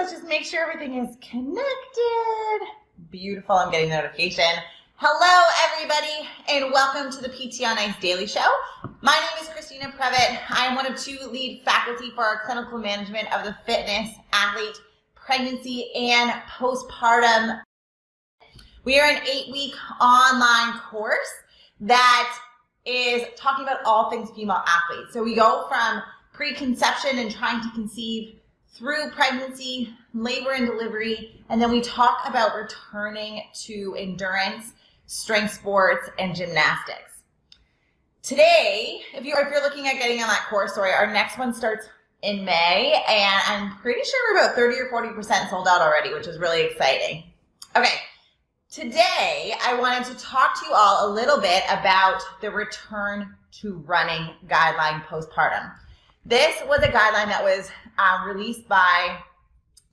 let's just make sure everything is connected. Beautiful, I'm getting the notification. Hello, everybody, and welcome to the PT on Ice Daily Show. My name is Christina Previtt. I am one of two lead faculty for our clinical management of the fitness, athlete, pregnancy, and postpartum. We are an 8-week online course that is talking about all things female athletes. So we go from preconception and trying to conceive through pregnancy, labor and delivery, and then we talk about returning to endurance, strength sports, and gymnastics. Today, if you're looking at getting on that course, our next one starts in May, and I'm pretty sure we're about 30 or 40% sold out already, which is really exciting. Okay, today I wanted to talk to you all a little bit about the return to running guideline postpartum. This was a guideline that was released by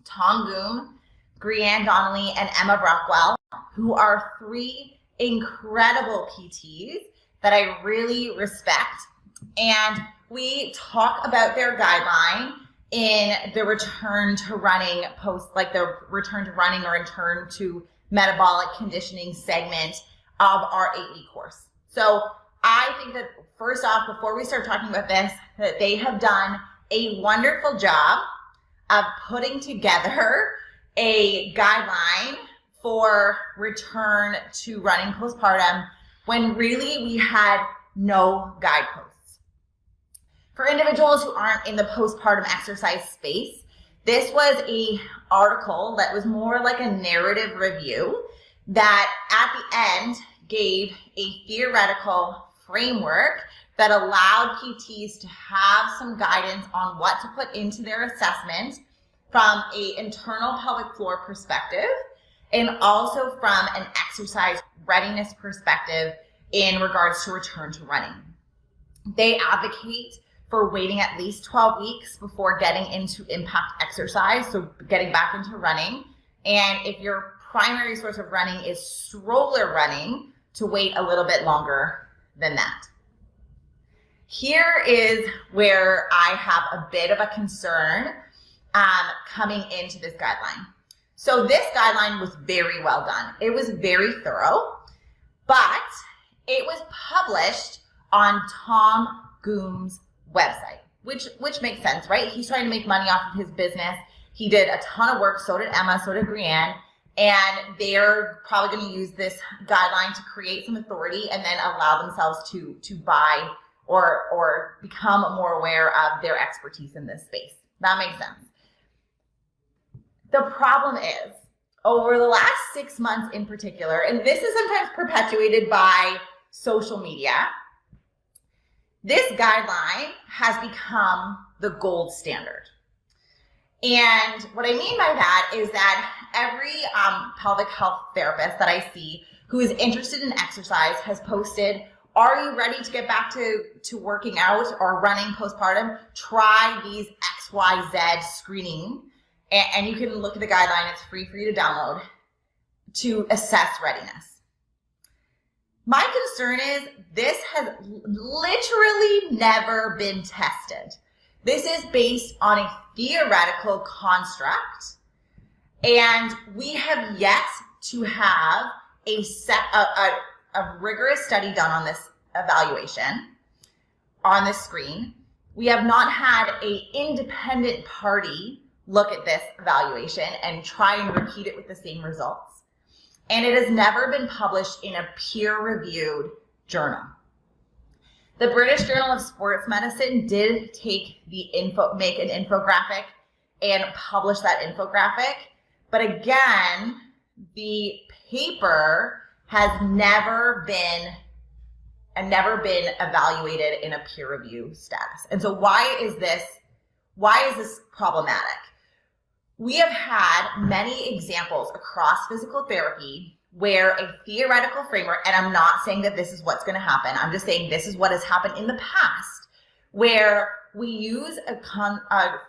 Tom Goom, Grianne Donnelly, and Emma Brockwell, who are three incredible PTs that I really respect. And we talk about their guideline in the return to running the return to running or return to metabolic conditioning segment of our 8-week course. So I think that first off, before we start talking about this, that they have done a wonderful job of putting together a guideline for return to running postpartum when really we had no guideposts. For individuals who aren't in the postpartum exercise space, this was an article that was more like a narrative review that at the end gave a theoretical framework that allowed PTs to have some guidance on what to put into their assessment from an internal pelvic floor perspective and also from an exercise readiness perspective in regards to return to running. They advocate for waiting at least 12 weeks before getting into impact exercise, so getting back into running. And if your primary source of running is stroller running, to wait a little bit longer than that. Here is where I have a bit of a concern coming into this guideline. So this guideline was very well done. It was very thorough, but it was published on Tom Goom's website, which makes sense, right? He's trying to make money off of his business. He did a ton of work, so did Emma, so did Grianne, and they're probably going to use this guideline to create some authority and then allow themselves to buy or become more aware of their expertise in this space. That makes sense. The problem is, over the last 6 months in particular, and this is sometimes perpetuated by social media, this guideline has become the gold standard. And what I mean by that is that every pelvic health therapist that I see who is interested in exercise has posted, are you ready to get back to working out or running postpartum? Try these XYZ screening. And you can look at the guideline. It's free for you to download to assess readiness. My concern is this has literally never been tested. This is based on a theoretical construct, and we have yet to have a rigorous study done on this evaluation on the screen. We have not had an independent party look at this evaluation and try and repeat it with the same results. And it has never been published in a peer-reviewed journal. The British Journal of Sports Medicine did make an infographic and publish that infographic. But again, the paper has never been evaluated in a peer review status. And so why is this problematic? We have had many examples across physical therapy where a theoretical framework, and I'm not saying that this is what's going to happen, I'm just saying this is what has happened in the past, where we use a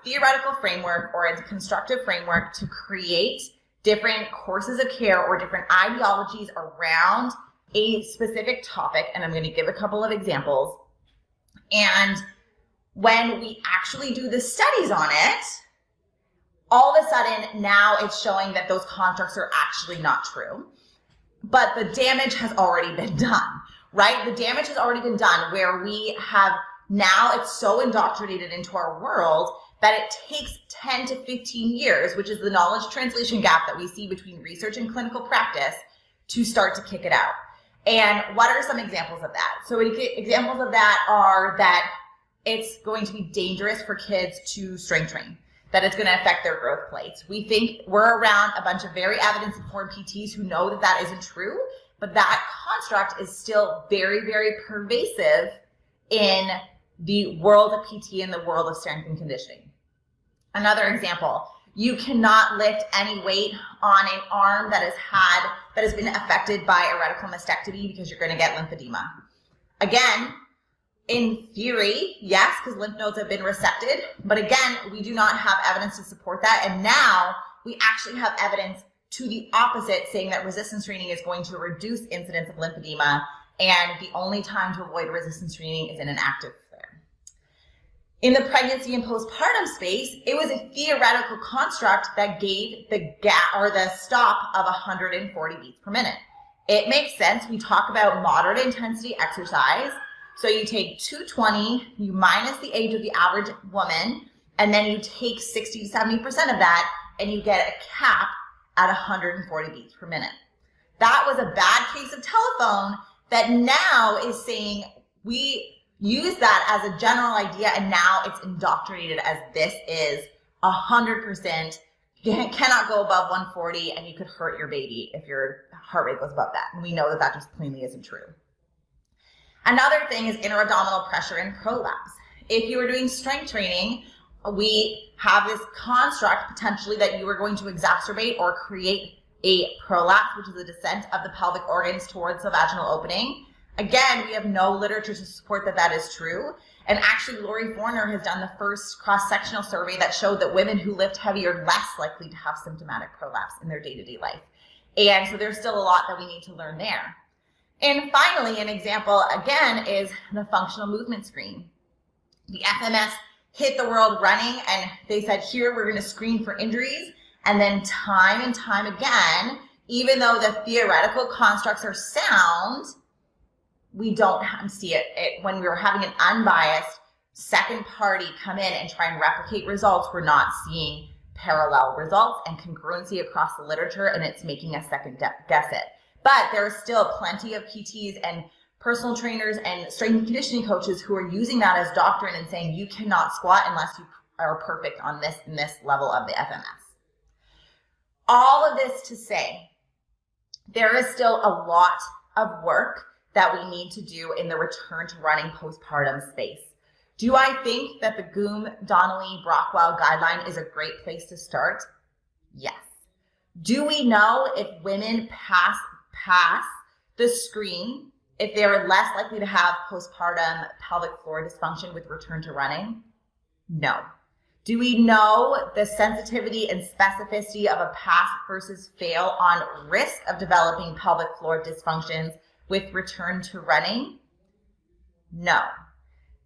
theoretical framework or a constructive framework to create different courses of care or different ideologies around a specific topic, and I'm going to give a couple of examples. And when we actually do the studies on it, all of a sudden now it's showing that those constructs are actually not true. But the damage has already been done, right? The damage has already been done where we have now it's so indoctrinated into our world that it takes 10 to 15 years, which is the knowledge translation gap that we see between research and clinical practice, to start to kick it out. And what are some examples of that? So examples of that are that it's going to be dangerous for kids to strength train, that it's going to affect their growth plates. We think we're around a bunch of very evidence-informed PTs who know that that isn't true, but that construct is still very, very pervasive in the world of PT and the world of strength and conditioning. Another example, you cannot lift any weight on an arm that has been affected by a radical mastectomy because you're going to get lymphedema. Again, in theory, yes, because lymph nodes have been resected, but again, we do not have evidence to support that. And now we actually have evidence to the opposite, saying that resistance training is going to reduce incidence of lymphedema, and the only time to avoid resistance training is in an active flare. In the pregnancy and postpartum space, it was a theoretical construct that gave the stop of 140 beats per minute. It makes sense. We talk about moderate intensity exercise. So you take 220, you minus the age of the average woman, and then you take 60 to 70% of that, and you get a cap at 140 beats per minute. That was a bad case of telephone that now is saying we use that as a general idea, and now it's indoctrinated as this is 100%, cannot go above 140, and you could hurt your baby if your heart rate goes above that. And we know that that just plainly isn't true. Another thing is inter-abdominal pressure and prolapse. If you were doing strength training, we have this construct potentially that you are going to exacerbate or create a prolapse, which is a descent of the pelvic organs towards the vaginal opening. Again, we have no literature to support that that is true. And actually, Lori Forner has done the first cross-sectional survey that showed that women who lift heavy are less likely to have symptomatic prolapse in their day-to-day life. And so there's still a lot that we need to learn there. And finally, an example, again, is the functional movement screen. The FMS hit the world running, and they said, here, we're going to screen for injuries. And then time and time again, even though the theoretical constructs are sound, we don't see it. When we were having an unbiased second party come in and try and replicate results, we're not seeing parallel results and congruency across the literature, and it's making us second guess it. But there are still plenty of PTs and personal trainers and strength and conditioning coaches who are using that as doctrine and saying you cannot squat unless you are perfect on this and this level of the FMS. All of this to say, there is still a lot of work that we need to do in the return to running postpartum space. Do I think that the Goom, Donnelly, Brockwell guideline is a great place to start? Yes. Do we know if women pass the screen, if they are less likely to have postpartum pelvic floor dysfunction with return to running? No. Do we know the sensitivity and specificity of a pass versus fail on risk of developing pelvic floor dysfunctions with return to running? No.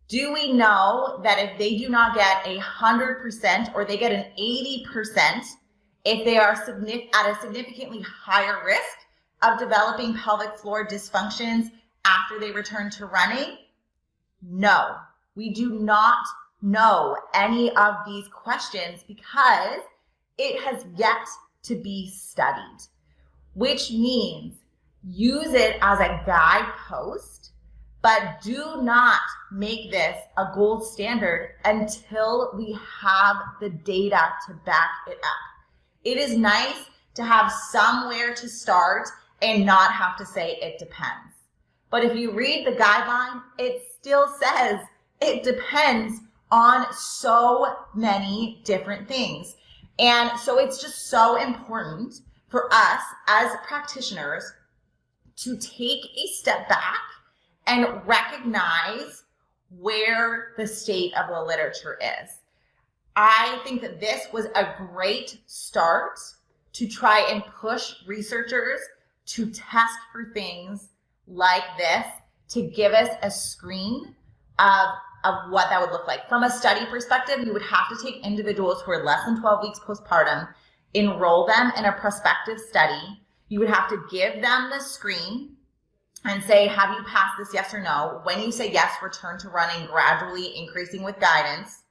Do we know that if they do not get 100% or they get an 80%, if they are at a significantly higher risk of developing pelvic floor dysfunctions after they return to running? No, we do not know any of these questions because it has yet to be studied, which means use it as a guidepost, but do not make this a gold standard until we have the data to back it up. It is nice to have somewhere to start and not have to say it depends. But if you read the guideline, it still says it depends on so many different things. And so it's just so important for us as practitioners to take a step back and recognize where the state of the literature is. I think that this was a great start to try and push researchers to test for things like this, to give us a screen of of what that would look like. From a study perspective, you would have to take individuals who are less than 12 weeks postpartum, enroll them in a prospective study. You would have to give them the screen and say, have you passed this, yes or no? When you say yes, return to running, gradually increasing with guidance.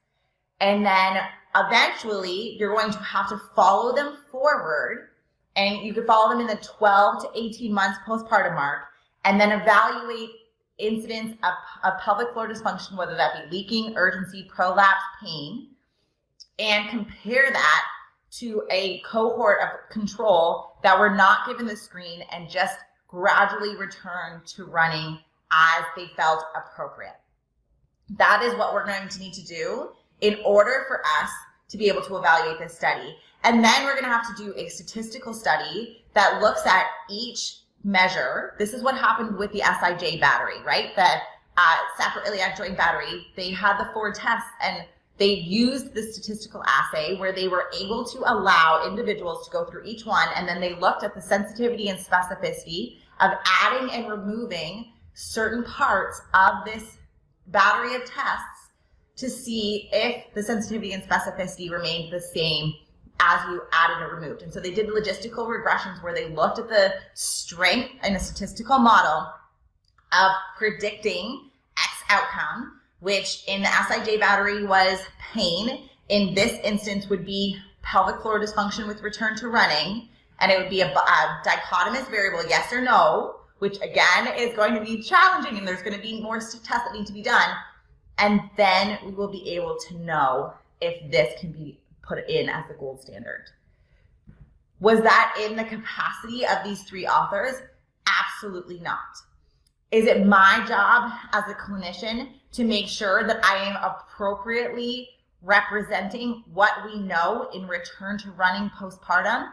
And then eventually you're going to have to follow them forward, and you could follow them in the 12 to 18 months postpartum mark, and then evaluate incidents of pelvic floor dysfunction, whether that be leaking, urgency, prolapse, pain, and compare that to a cohort of control that were not given the screen and just gradually return to running as they felt appropriate. That is what we're going to need to do in order for us to be able to evaluate this study. And then we're going to have to do a statistical study that looks at each measure. This is what happened with the SIJ battery, right? The separate iliac joint battery. They had the 4 tests, and they used the statistical assay where they were able to allow individuals to go through each one, and then they looked at the sensitivity and specificity of adding and removing certain parts of this battery of tests to see if the sensitivity and specificity remained the same as you added or removed. And so they did logistical regressions where they looked at the strength in a statistical model of predicting X outcome, which in the SIJ battery was pain. In this instance would be pelvic floor dysfunction with return to running. And it would be a dichotomous variable, yes or no, which again is going to be challenging, and there's going to be more tests that need to be done. And then we will be able to know if this can be put in as the gold standard. Was that in the capacity of these 3 authors? Absolutely not. Is it my job as a clinician to make sure that I am appropriately representing what we know in return to running postpartum?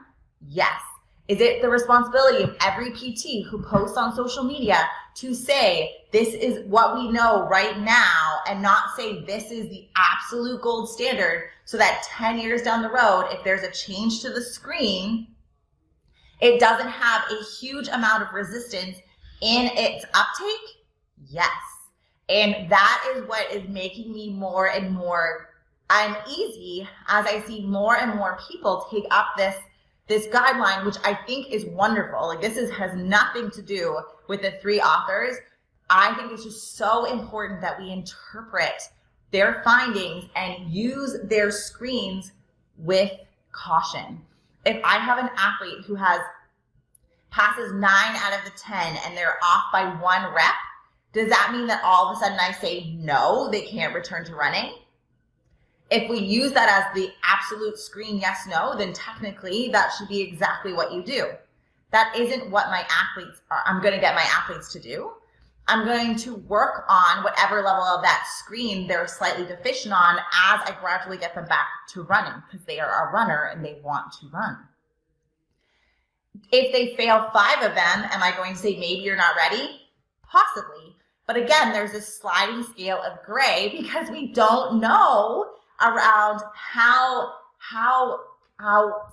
Yes. Is it the responsibility of every PT who posts on social media to say, this is what we know right now, and not say this is the absolute gold standard, so that 10 years down the road, if there's a change to the screen, it doesn't have a huge amount of resistance in its uptake? Yes. And that is what is making me more and more uneasy as I see more and more people take up this guideline, which I think is wonderful. Like, has nothing to do with the 3 authors. I think it's just so important that we interpret their findings and use their screens with caution. If I have an athlete who passes 9 out of the 10 and they're off by 1 rep, does that mean that all of a sudden I say, no, they can't return to running? If we use that as the absolute screen, yes, no, then technically that should be exactly what you do. That isn't what I'm going to get my athletes to do. I'm going to work on whatever level of that screen they're slightly deficient on as I gradually get them back to running, because they are a runner and they want to run. If they fail 5 of them, am I going to say maybe you're not ready? Possibly. But again, there's this sliding scale of gray because we don't know around how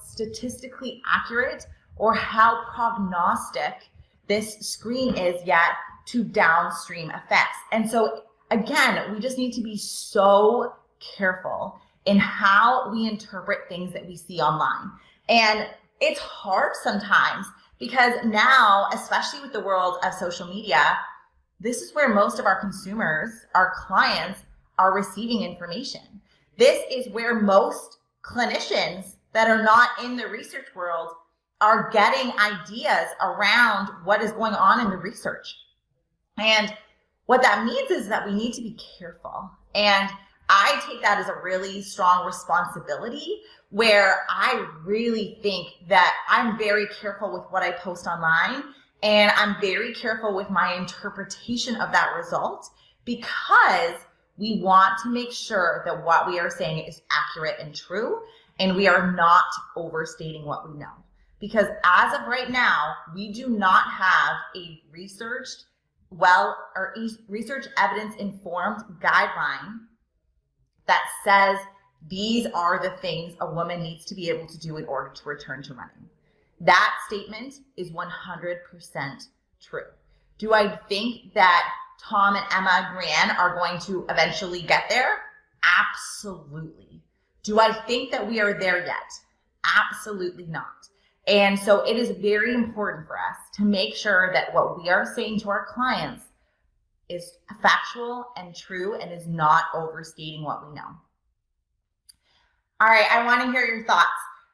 statistically accurate or how prognostic this screen is yet to downstream effects. And so again, we just need to be so careful in how we interpret things that we see online. And it's hard sometimes because now, especially with the world of social media, this is where most of our consumers, our clients, are receiving information. This is where most clinicians that are not in the research world are getting ideas around what is going on in the research. And what that means is that we need to be careful. And I take that as a really strong responsibility, where I really think that I'm very careful with what I post online, and I'm very careful with my interpretation of that result, because we want to make sure that what we are saying is accurate and true, and we are not overstating what we know. Because as of right now, we do not have a research evidence informed guideline that says these are the things a woman needs to be able to do in order to return to running. That statement is 100% true. Do I think that Tom and Emma Grianne are going to eventually get there? Absolutely. Do I think that we are there yet? Absolutely not. And so it is very important for us to make sure that what we are saying to our clients is factual and true and is not overstating what we know. All right, I want to hear your thoughts.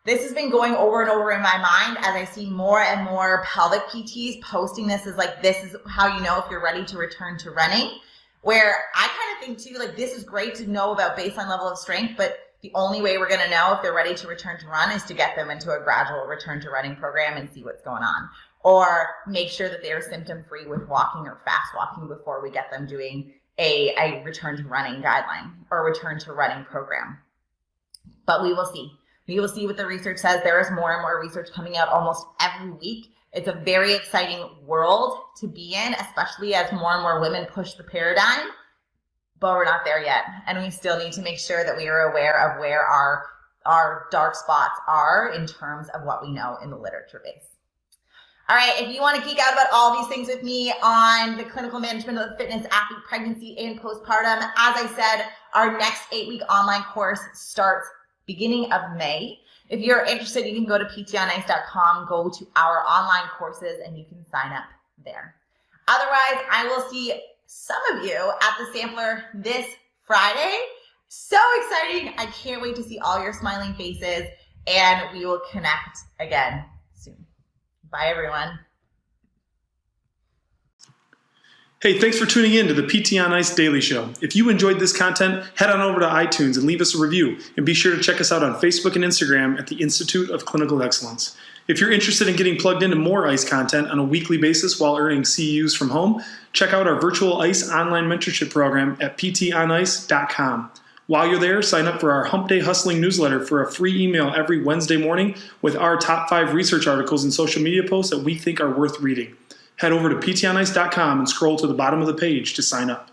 This has been going over and over in my mind as I see more and more pelvic PTs posting this as like, this is how you know if you're ready to return to running, where I kind of think too, like this is great to know about baseline level of strength, but the only way we're going to know if they're ready to return to run is to get them into a gradual return to running program and see what's going on, or make sure that they are symptom free with walking or fast walking before we get them doing a return to running guideline or return to running program. But we will see. We will see what the research says. There is more and more research coming out almost every week. It's a very exciting world to be in, especially as more and more women push the paradigm, but we're not there yet. And we still need to make sure that we are aware of where our dark spots are in terms of what we know in the literature base. All right, if you want to geek out about all these things with me on the clinical management of the fitness athlete, pregnancy, and postpartum, as I said, our next 8-week online course starts beginning of May. If you're interested, you can go to ptionice.com, go to our online courses, and you can sign up there. Otherwise, I will see some of you at the sampler this Friday. So exciting. I can't wait to see all your smiling faces, and we will connect again soon. Bye, everyone. Hey, thanks for tuning in to the PT on Ice Daily Show. If you enjoyed this content, head on over to iTunes and leave us a review. And be sure to check us out on Facebook and Instagram at the Institute of Clinical Excellence. If you're interested in getting plugged into more ICE content on a weekly basis while earning CEUs from home, check out our virtual ICE online mentorship program at ptonice.com. While you're there, sign up for our Hump Day Hustling newsletter for a free email every Wednesday morning with our top 5 research articles and social media posts that we think are worth reading. Head over to ptonice.com and scroll to the bottom of the page to sign up.